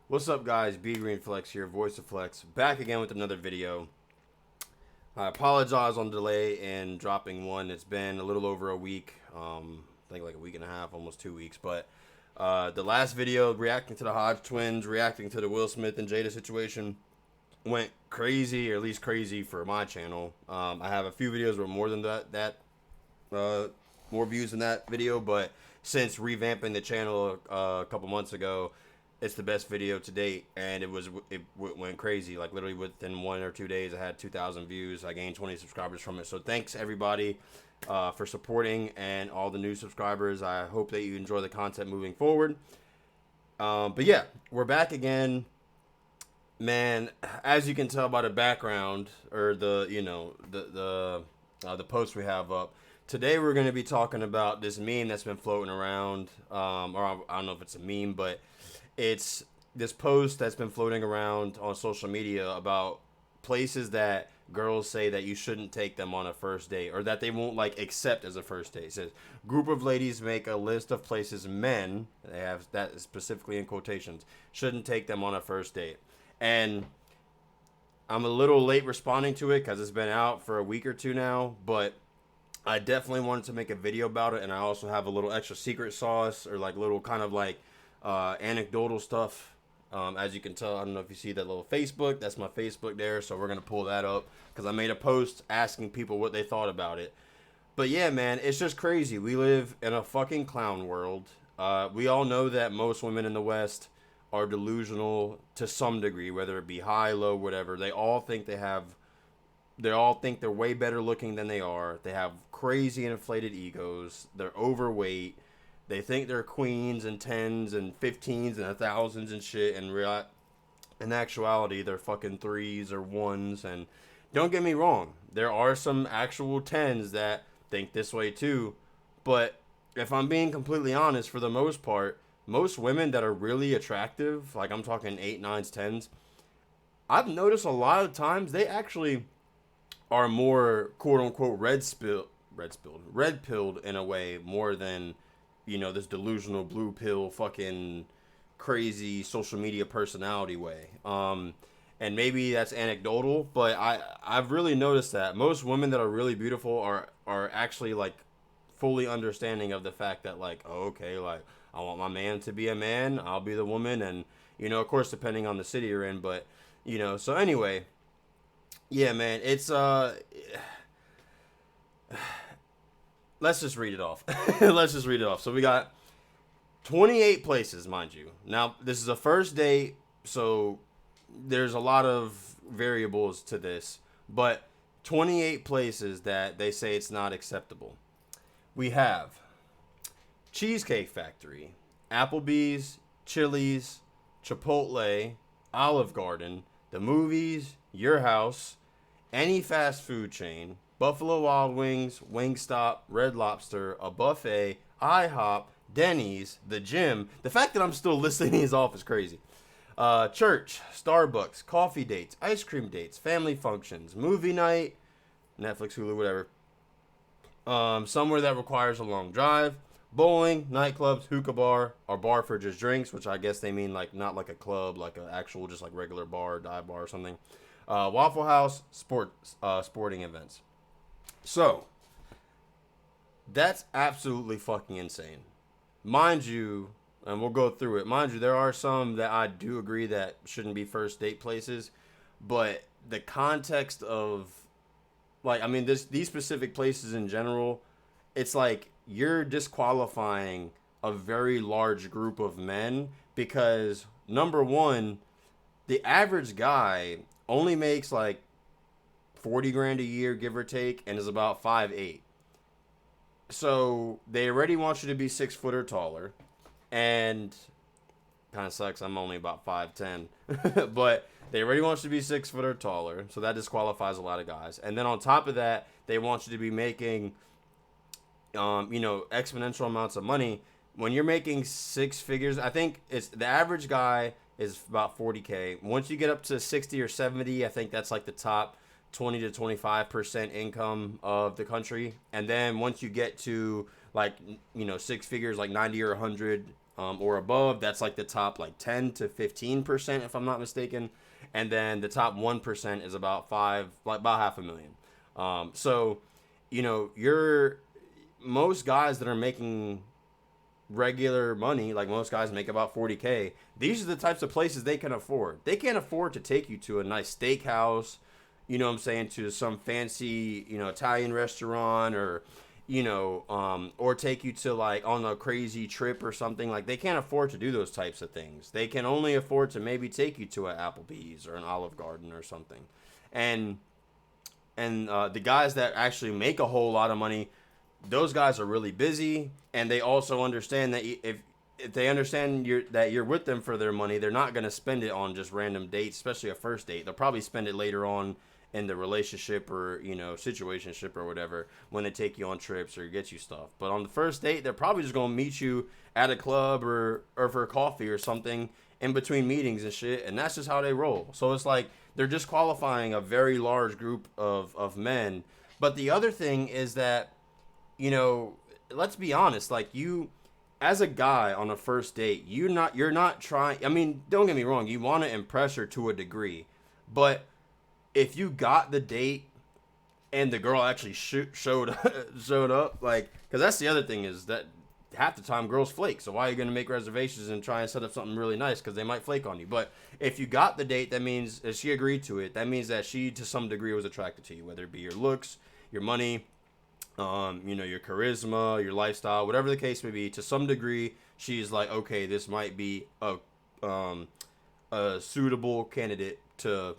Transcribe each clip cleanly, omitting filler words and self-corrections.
What's up, guys? B Green Flex here, Voice of Flex, back again with another video. I apologize on delay in dropping one. It's been a little over a week, I think like a week and a half, almost 2 weeks. But the last video, reacting to the Hodge twins, reacting to the Will Smith and Jada situation, went crazy, or at least crazy for my channel. I have a few videos with more than uh, more views than that video, but since revamping the channel a couple months ago, it's the best video to date, and it went crazy. Like literally within 1 or 2 days, I had 2,000 views. I gained 20 subscribers from it. So thanks everybody for supporting, and all the new subscribers. I hope that you enjoy the content moving forward. But yeah, we're back again, man. As you can tell by the background, or the post we have up. Today we're going to be talking about this meme that's been floating around, or I don't know if it's a meme, but it's this post that's been floating around on social media about places that girls say that you shouldn't take them on a first date, or that they won't like accept as a first date. It says group of ladies make a list of places men, they have that specifically in quotations, shouldn't take them on a first date. And I'm a little late responding to it because it's been out for a week or two now, but I definitely wanted to make a video about it. And I also have a little extra secret sauce, or like little kind of like anecdotal stuff. As you can tell, I don't know if you see that little Facebook. That's my Facebook there. So we're going to pull that up because I made a post asking people what they thought about it. But yeah, man, it's just crazy. We live in a fucking clown world. We all know that most women in the West are delusional to some degree, whether it be high, low, whatever. They all think they're way better looking than they are. They have crazy inflated egos. They're overweight. They think they're queens and tens and 15s and thousands and shit. And in actuality, they're fucking threes or ones. And don't get me wrong, there are some actual tens that think this way too. But if I'm being completely honest, for the most part, most women that are really attractive, like I'm talking eight, nines, tens, I've noticed a lot of times they actually are more quote unquote red pilled in a way, more than this delusional blue pill fucking crazy social media personality way. And maybe that's anecdotal, but I've really noticed that most women that are really beautiful are actually like fully understanding of the fact that, like, oh, okay, like I want my man to be a man, I'll be the woman. And of course, depending on the city you're in. But so anyway, yeah, man, it's let's just read it off. Let's just read it off. So we got 28 places, mind you. Now, this is a first date, so there's a lot of variables to this, but 28 places that they say it's not acceptable. We have Cheesecake Factory, Applebee's, Chili's, Chipotle, Olive Garden, the movies, your house, any fast food chain, Buffalo Wild Wings, Wingstop, Red Lobster, a buffet, IHOP, Denny's, the gym. The fact that I'm still listing these off is crazy. Church, Starbucks, coffee dates, ice cream dates, family functions, movie night, Netflix, Hulu, whatever. Somewhere that requires a long drive, bowling, nightclubs, hookah bar, or bar for just drinks, which I guess they mean like not like a club, like an actual just like regular bar, dive bar or something. Waffle House, sporting events. So that's absolutely fucking insane. Mind you, and we'll go through it. Mind you, there are some that I do agree that shouldn't be first date places, but the context of, like, I mean, these specific places in general, it's like you're disqualifying a very large group of men because, number one, the average guy only makes like 40 grand a year, give or take, and is about 5'8". So they already want you to be 6 foot or taller, and kind of sucks. I'm only about 5'10", but they already want you to be 6 foot or taller, so that disqualifies a lot of guys. And then on top of that, they want you to be making, exponential amounts of money. When you're making six figures, I think it's the average guy is about 40K. Once you get up to 60 or 70, I think that's like the top 20 to 25% income of the country. And then once you get to like, six figures, like 90 or 100, or above. That's like the top like 10 to 15%, if I'm not mistaken. And then the top 1% is about about half a million. So, you're most guys that are making regular money, like most guys make about 40K. These are the types of places they can afford. They can't afford to take you to a nice steakhouse, what I'm saying, to some fancy, Italian restaurant, or take you to like on a crazy trip or something. Like they can't afford to do those types of things. They can only afford to maybe take you to an Applebee's or an Olive Garden or something. And the guys that actually make a whole lot of money, those guys are really busy, and they also understand that if they understand that you're with them for their money, they're not going to spend it on just random dates, especially a first date. They'll probably spend it later on in the relationship or situationship or whatever, when they take you on trips or get you stuff. But on the first date, they're probably just going to meet you at a club or for a coffee or something in between meetings and shit, and that's just how they roll. So it's like they're disqualifying a very large group of men. But the other thing is that, let's be honest, like you, as a guy on a first date, you're not trying. I mean, don't get me wrong, you want to impress her to a degree, but if you got the date and the girl actually showed up, like, because that's the other thing, is that half the time girls flake. So why are you going to make reservations and try and set up something really nice? Because they might flake on you. But if you got the date, that means if she agreed to it, that means that she to some degree was attracted to you, whether it be your looks, your money, your charisma, your lifestyle, whatever the case may be. To some degree, she's like, okay, this might be a suitable candidate to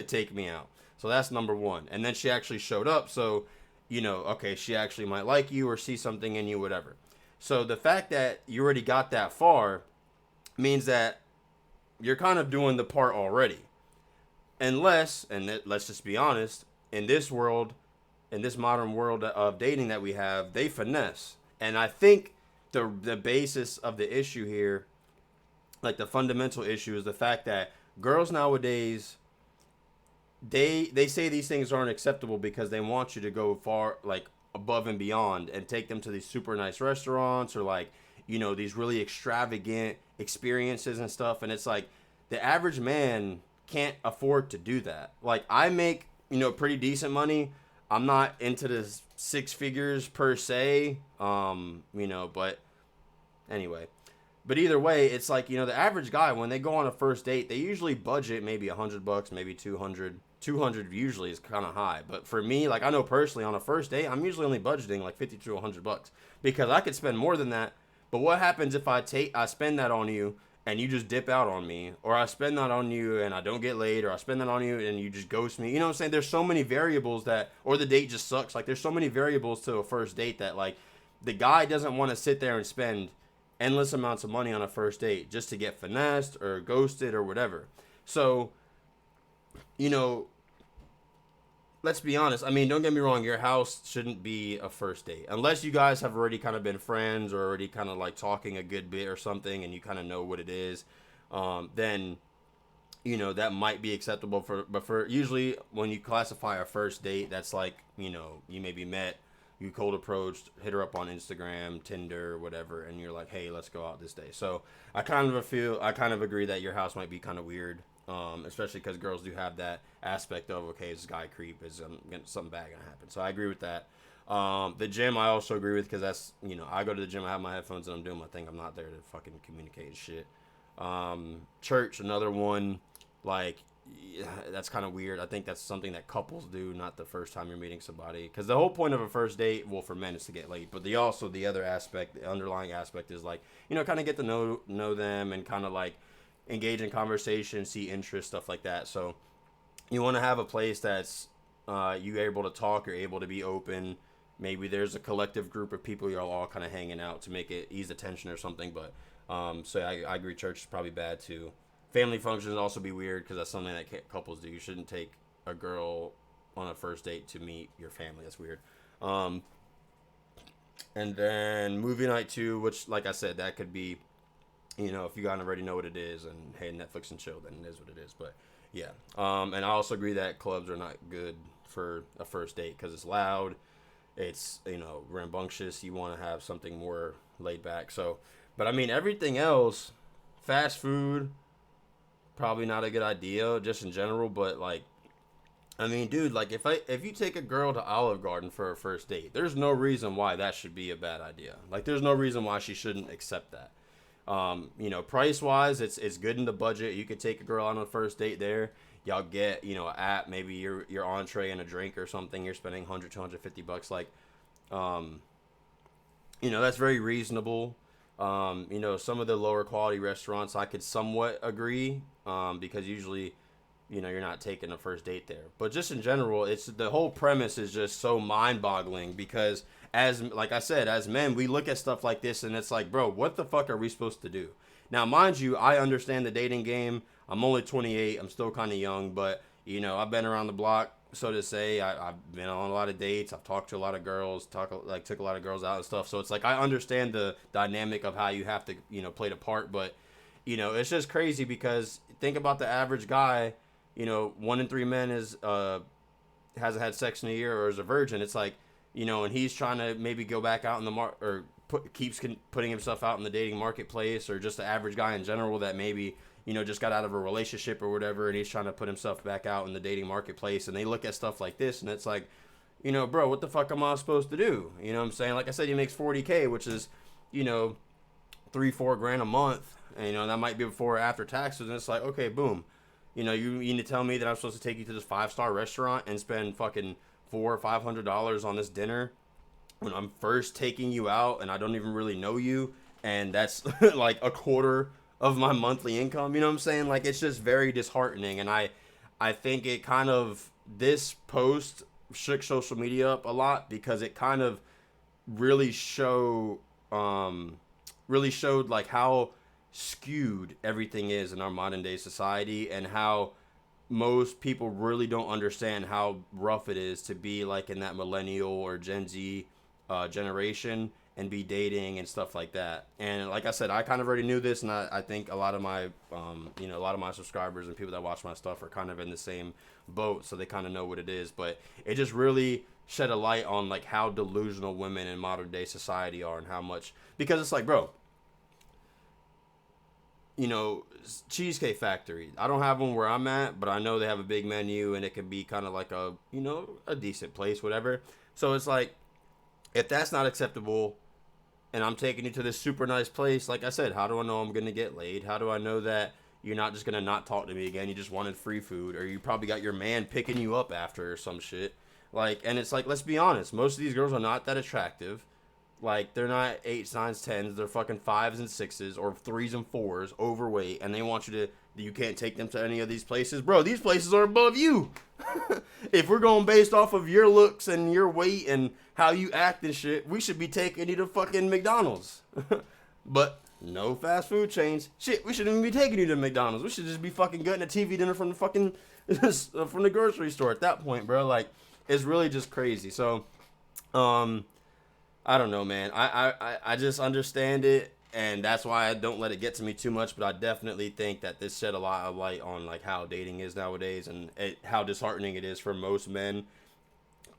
take me out. So that's number one. And then she actually showed up. So, okay, she actually might like you or see something in you, whatever. So the fact that you already got that far means that you're kind of doing the part already. Unless, and let's just be honest, in this world, in this modern world of dating that we have, they finesse. And I think the basis of the issue here, like the fundamental issue, is the fact that girls nowadays, they say these things aren't acceptable because they want you to go far, like above and beyond, and take them to these super nice restaurants or like these really extravagant experiences and stuff. And it's like the average man can't afford to do that. Like I make pretty decent money. I'm not into the six figures per se, but anyway. But either way, it's like, the average guy, when they go on a first date, they usually budget maybe $100, maybe 200. 200 usually is kind of high. But for me, like I know personally, on a first date, I'm usually only budgeting like 50 to $100 because I could spend more than that. But what happens if I spend that on you and you just dip out on me, or I spend that on you and I don't get laid, or I spend that on you and you just ghost me? You know what I'm saying? There's so many variables that, or the date just sucks. Like there's so many variables to a first date that like the guy doesn't want to sit there and spend endless amounts of money on a first date just to get finessed or ghosted or whatever. So, let's be honest. I mean, don't get me wrong. Your house shouldn't be a first date. Unless you guys have already kind of been friends or already kind of like talking a good bit or something and you kind of know what it is. Then, that might be acceptable but for usually when you classify a first date, that's like, you maybe met, you cold approached, hit her up on Instagram, Tinder, whatever, and you're like, hey, let's go out this day. So I kind of agree that your house might be kind of weird, especially because girls do have that aspect of, okay, is this guy creep? Is something bad gonna happen? So I agree with that. The gym I also agree with because that's, I go to the gym, I have my headphones and I'm doing my thing. I'm not there to fucking communicate shit. Church, another one, like, yeah, that's kind of weird. I think that's something that couples do, not the first time you're meeting somebody. Because the whole point of a first date, well, for men, is to get laid. But the other aspect, the underlying aspect, is like, kind of get to know them and kind of like engage in conversation, see interest, stuff like that. So you want to have a place that's you're able to talk, you're able to be open. Maybe there's a collective group of people you're all kind of hanging out to make it ease the tension or something. But so I agree, church is probably bad too. Family functions also be weird because that's something that couples do. You shouldn't take a girl on a first date to meet your family. That's weird. And then movie night too, which, like I said, that could be, if you kind of already know what it is and hey, Netflix and chill, then it is what it is. But yeah. And I also agree that clubs are not good for a first date because it's loud. It's, rambunctious. You want to have something more laid back. So But I mean, everything else, fast food, probably not a good idea just in general. But like, I mean, dude, like if you take a girl to Olive Garden for a first date, there's no reason why that should be a bad idea. Like, there's no reason why she shouldn't accept that. You know, price wise, it's good in the budget. You could take a girl on a first date there. Y'all get, you know, at maybe your entree and a drink or something. You're spending 100 $250. Like, um, you know, that's very reasonable. You know, some of the lower quality restaurants I could somewhat agree, because usually, you know, you're not taking a first date there. But just in general, it's the whole premise is just so mind-boggling because as like I said, as men, we look at stuff like this and it's like, bro, what the fuck are we supposed to do? Now, mind you, I understand the dating game. I'm only 28. I'm still kind of young, but you know, I've been around the block, so to say. I've been on a lot of dates. I've talked to a lot of girls. Took a lot of girls out and stuff. So it's like I understand the dynamic of how you have to, you know, play the part. But you know, it's just crazy because think about the average guy. You know, 1 in 3 men hasn't had sex in a year or is a virgin. It's like, you know, and he's trying to maybe go back out in the or keeps putting himself out in the dating marketplace, or just the average guy in general that maybe, you know, just got out of a relationship or whatever, and he's trying to put himself back out in the dating marketplace, and they look at stuff like this and it's like, you know, bro, what the fuck am I supposed to do? You know what I'm saying? Like I said, he makes 40K, which is, you know, 3-4 grand a month, and you know, that might be before or after taxes, and it's like, okay, boom. You know, you need to tell me that I'm supposed to take you to this 5-star restaurant and spend fucking $400 or $500 on this dinner when I'm first taking you out and I don't even really know you, and that's like a quarter of my monthly income. You know what I'm saying? Like, it's just very disheartening, and I think it kind of, this post shook social media up a lot because it kind of really really showed like how skewed everything is in our modern day society, and how most people really don't understand how rough it is to be like in that millennial or Gen Z generation and be dating and stuff like that. And like I said, I kind of already knew this, and I think a lot of my you know, a lot of my subscribers and people that watch my stuff are kind of in the same boat, so they kind of know what it is. But it just really shed a light on like how delusional women in modern day society are, and how much, because it's like, bro, you know, Cheesecake Factory, I don't have one where I'm at, but I know they have a big menu and it can be kind of like a, you know, a decent place, whatever. So it's like, if that's not acceptable and I'm taking you to this super nice place, like I said, how do I know I'm going to get laid? How do I know that you're not just going to not talk to me again? You just wanted free food, or you probably got your man picking you up after or some shit. Like, and it's like, let's be honest, most of these girls are not that attractive. Like, they're not 8s, 9s, 10s. They're fucking 5s and 6s or 3s and 4s, overweight, and they want you can't take them to any of these places. Bro, these places are above you. If we're going based off of your looks and your weight and how you act and shit, we should be taking you to fucking McDonald's. But no fast food chains. Shit, we shouldn't even be taking you to McDonald's. We should just be fucking getting a TV dinner from the fucking from the grocery store at that point, bro. Like, it's really just crazy. So, I don't know, man. I just understand it, and that's why I don't let it get to me too much. But I definitely think that this shed a lot of light on like how dating is nowadays, and how disheartening it is for most men,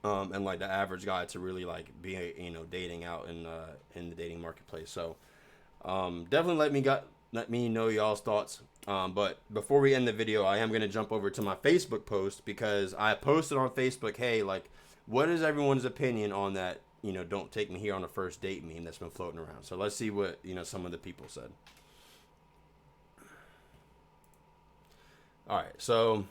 and like the average guy to really like be, you know, dating out in the dating marketplace. So definitely let me know y'all's thoughts. But before we end the video, I am gonna jump over to my Facebook post, because I posted on Facebook, hey, like, what is everyone's opinion on that, you know, don't take me here on a first date meme that's been floating around. So let's see what, you know, some of the people said. All right, so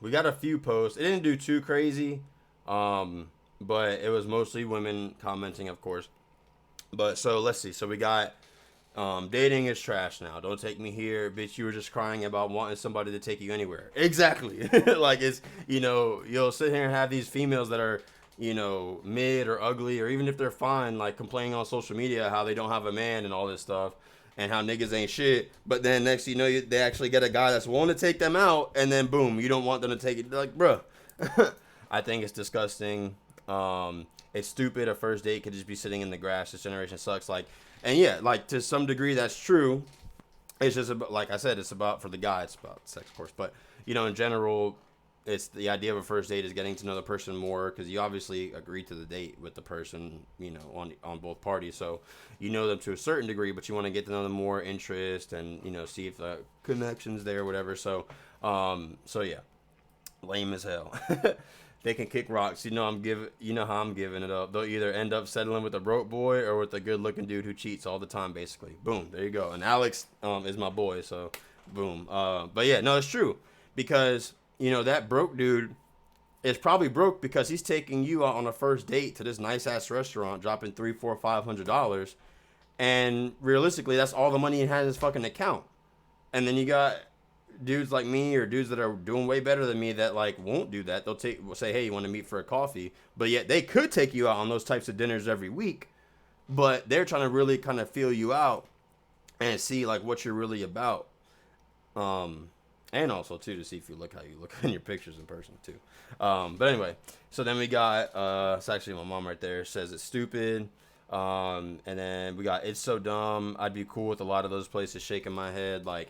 we got a few posts. It didn't do too crazy, but it was mostly women commenting, of course. But so let's see. So we got dating is trash now. Don't take me here, bitch. You were just crying about wanting somebody to take you anywhere. Exactly. Like, it's, you know, you'll sit here and have these females that are, you know, mid or ugly, or even if they're fine, like complaining on social media how they don't have a man and all this stuff, and how niggas ain't shit. But then next, you know, they actually get a guy that's willing to take them out, and then boom, you don't want them to take it. Like, bruh. I think it's disgusting. It's stupid. A first date could just be sitting in the grass. This generation sucks. Like, and yeah, like, to some degree that's true. It's just about, like I said, it's about, for the guy, it's about sex, of course. But, you know, in general, it's the idea of a first date is getting to know the person more, because you obviously agree to the date with the person, on both parties. So you know them to a certain degree, but you want to get to know them more, interest, and see if the connection's there, or whatever. So yeah, lame as hell. They can kick rocks. You know how I'm giving it up. They'll either end up settling with a broke boy or with a good looking dude who cheats all the time, basically. Boom, there you go. And Alex is my boy, so boom. But yeah, no, it's true, because that broke dude is probably broke because he's taking you out on a first date to this nice ass restaurant, dropping $300, $400, $500, and realistically, that's all the money he has in his fucking account. And then you got dudes like me, or dudes that are doing way better than me, that like won't do that. Will say, hey, you want to meet for a coffee? But yet they could take you out on those types of dinners every week, but they're trying to really kind of feel you out and see like what you're really about. And also too, to see if you look how you look in your pictures in person too. But anyway, so then we got it's actually my mom right there, says it's stupid. And then we got it's so dumb. I'd be cool with a lot of those places, shaking my head like.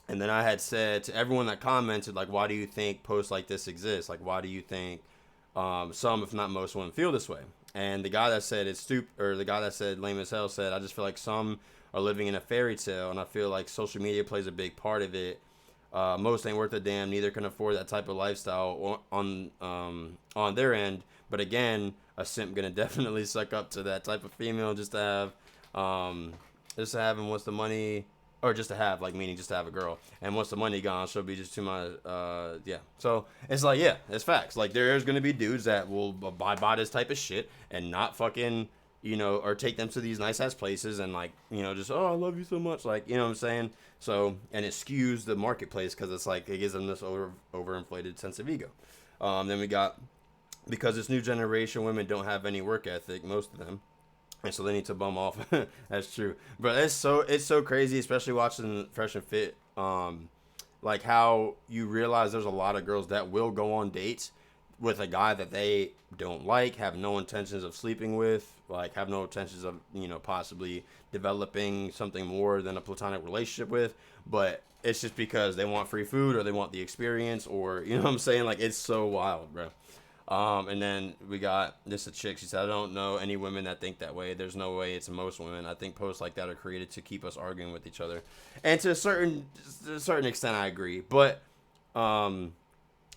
And then I had said to everyone that commented, like, why do you think posts like this exist? Like, why do you think some, if not most, women feel this way? And the guy that said it's stupid, or the guy that said lame as hell, said, I just feel like some are living in a fairy tale, and I feel like social media plays a big part of it. Most ain't worth a damn. Neither can afford that type of lifestyle on their end. But again, a simp gonna definitely suck up to that type of female just to have, and what's the money? Or just to have, like, meaning just to have a girl. And once the money gone, she'll be just too much, yeah. So, it's like, yeah, it's facts. Like, there's going to be dudes that will buy this type of shit and not fucking, or take them to these nice-ass places and, like, just, oh, I love you so much. Like, you know what I'm saying? So, and it skews the marketplace because it's like, it gives them this overinflated sense of ego. Then we got, because this new generation, women don't have any work ethic, most of them. And so they need to bum off. That's true. But it's so crazy, especially watching Fresh and Fit. Like how you realize there's a lot of girls that will go on dates with a guy that they don't like, have no intentions of sleeping with, like have no intentions of, possibly developing something more than a platonic relationship with. But it's just because they want free food, or they want the experience, or, you know what I'm saying? Like, it's so wild, bro. And then we got this a chick. She said, I don't know any women that think that way. There's no way it's most women. I think posts like that are created to keep us arguing with each other. And to a certain extent, I agree. But,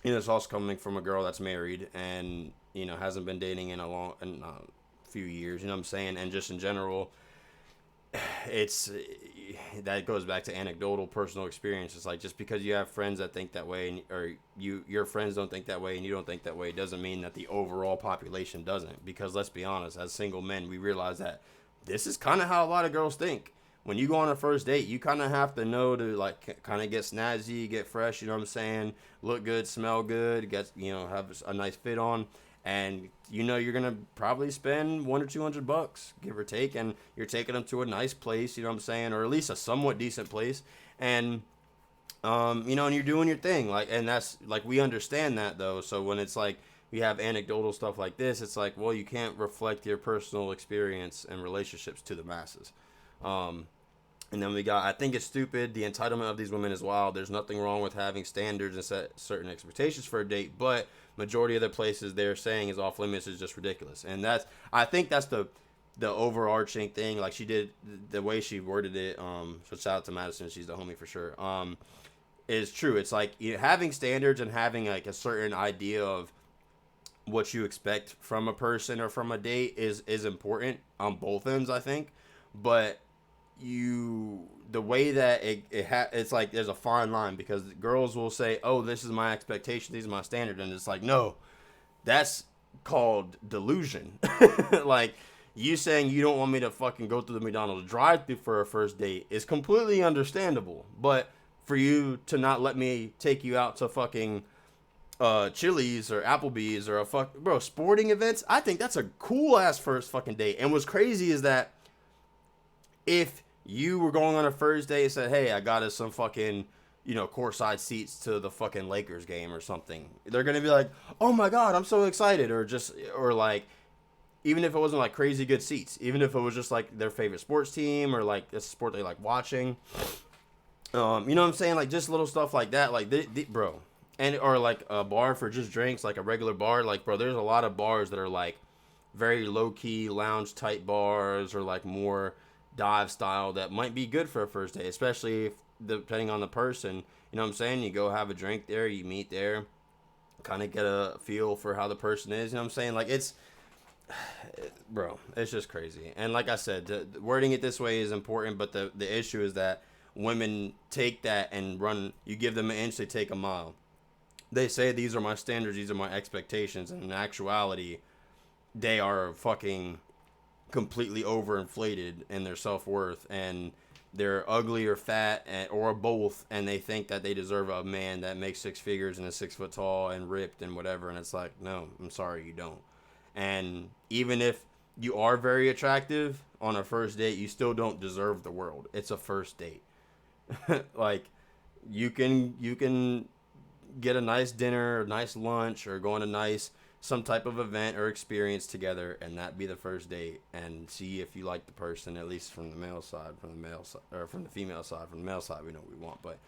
it's also coming from a girl that's married and, hasn't been dating in a few years, you know what I'm saying? And just in general, that goes back to anecdotal personal experience. It's like, just because you have friends that think that way, or your friends don't think that way and you don't think that way, doesn't mean that the overall population doesn't. Because let's be honest, as single men, we realize that this is kind of how a lot of girls think. When you go on a first date, you kind of have to know to like kind of get snazzy, get fresh, you know what I'm saying? Look good, smell good, have a nice fit on. And you're gonna probably spend $100 or $200, give or take, and you're taking them to a nice place, you know what I'm saying, or at least a somewhat decent place, and and you're doing your thing, like, and that's like, we understand that though. So when it's like we have anecdotal stuff like this, it's like, well, you can't reflect your personal experience and relationships to the masses. And then we got, I think it's stupid. The entitlement of these women is wild. There's nothing wrong with having standards and set certain expectations for a date, but majority of the places they're saying is off limits is just ridiculous. And I think that's the overarching thing. Like, she did, the way she worded it, so shout out to Madison, she's the homie for sure, is true. It's like, having standards and having like a certain idea of what you expect from a person or from a date is important on both ends, I think. But the way that it's like, there's a fine line, because girls will say, oh, this is my expectation, these are my standard, and it's like, no, that's called delusion. Like, you saying you don't want me to fucking go through the McDonald's drive-thru for a first date is completely understandable, but for you to not let me take you out to fucking Chili's or Applebee's or sporting events, I think that's a cool ass first fucking date. And what's crazy is that if you were going on a first date and said, hey, I got us some fucking, courtside seats to the fucking Lakers game or something, they're going to be like, oh my God, I'm so excited. Or like, even if it wasn't like crazy good seats, even if it was just like their favorite sports team or like a sport they like watching, you know what I'm saying? Like, just little stuff like that. Like, bro, and or like a bar for just drinks, like a regular bar. Like, bro, there's a lot of bars that are like very low key lounge type bars or like more dive style that might be good for a first date, especially if depending on the person. You know what I'm saying? You go have a drink there, you meet there, kind of get a feel for how the person is. You know what I'm saying? Like it's, bro, it's just crazy. And like I said, wording it this way is important, but the issue is that women take that and run. You give them an inch, they take a mile. They say these are my standards, these are my expectations, and in actuality, they are fucking completely overinflated in their self worth, and they're ugly or fat or both, and they think that they deserve a man that makes six figures and is 6 foot tall and ripped and whatever. And it's like, no, I'm sorry, you don't. And even if you are very attractive on a first date, you still don't deserve the world. It's a first date. Like you can get a nice dinner, a nice lunch, or go on a nice some type of event or experience together, and that be the first date, and see if you like the person, at least from the male side, from the male side, or from the female side. From the male side, we know what we want. But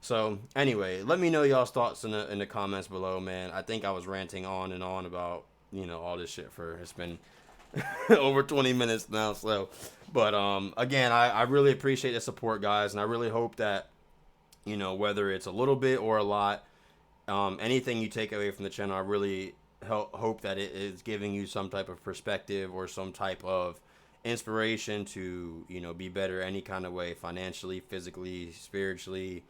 so anyway, let me know y'all's thoughts in the comments below, man. I think I was ranting on and on about all this shit for it's been over 20 minutes now. So, but again, I really appreciate the support, guys, and I really hope that whether it's a little bit or a lot, anything you take away from the channel, I really hope that it is giving you some type of perspective or some type of inspiration to be better any kind of way, financially, physically, spiritually,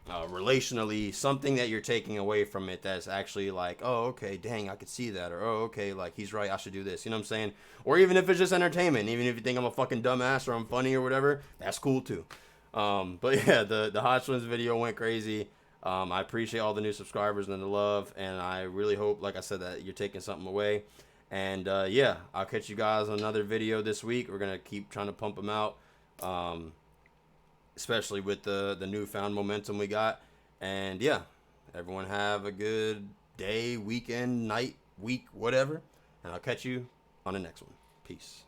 relationally, something that you're taking away from it that's actually like, oh, okay, dang, I could see that, or oh, okay, like he's right, I should do this, you know what I'm saying? Or even if it's just entertainment, even if you think I'm a fucking dumbass or I'm funny or whatever, that's cool too. But yeah, the Hot Swims video went crazy. I appreciate all the new subscribers and the love, and I really hope, like I said, that you're taking something away. And yeah, I'll catch you guys on another video this week. We're gonna keep trying to pump them out, especially with the newfound momentum we got. And yeah, everyone have a good day, weekend, night, week, whatever. And I'll catch you on the next one. Peace.